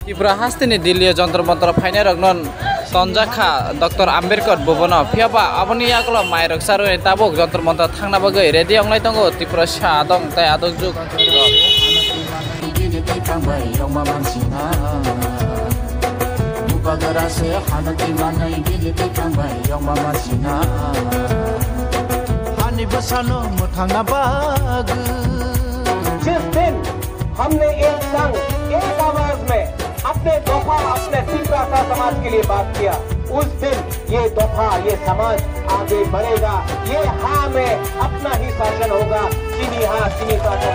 Tripura हास्तिनि Delhi Jantar Mantar फाइने रगनन संजाखा doctor Ambedkar भवन फियाबा अबनि याकल माइ रक्सारो ताबक जंतर मंतर थांना बगै ready अंगलाय दंगो Tripura सा दं ताय आदक जुग जिस दिन हमने एक संग एक आवाज में अपने दफा अपने त्रिपुरा समाज के लिए बात किया, उस दिन ये दफा ये समाज आगे बढ़ेगा। ये हाँ में अपना ही शासन होगा, चीनी हाँ चीनी शासन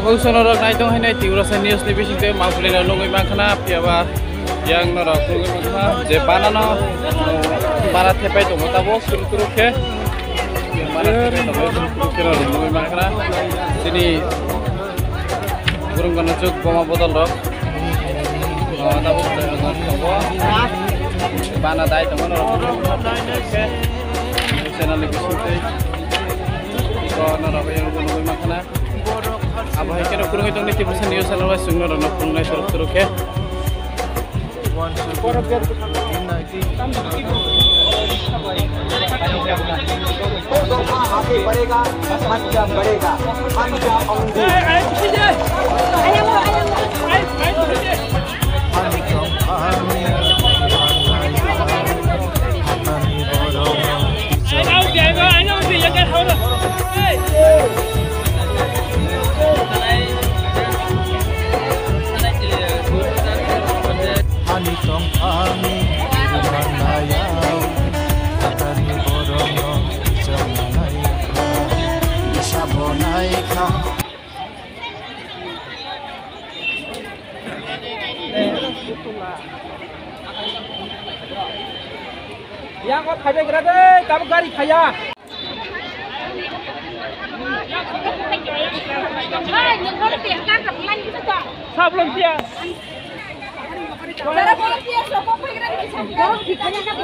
Bagaimana orang naik dong ini tiura senius di bising tu mampu lena longai makan apa ya bah yang nara longai makan Jepana no mana tepai tu mata bos turut ke mana tepai tu kira longai makan sini burung kana cuk boma botol rok mata bos mana dai tu mana ke channel ni bising tu kau nara yang longai makan अब है क्या कुरुंग इतने नीति percent news channel वाले सुनने रहा कुरुंग नहीं सरुक सरुक है आगे बढ़ेगा, अच्छा बढ़ेगा, yang kau khai kira deh, kamu gari khaya. Hai, yang kau tiap kan kapan kita tak? Sebelum dia. Cara belum dia, so kau kira kita. Kau kita ni kan.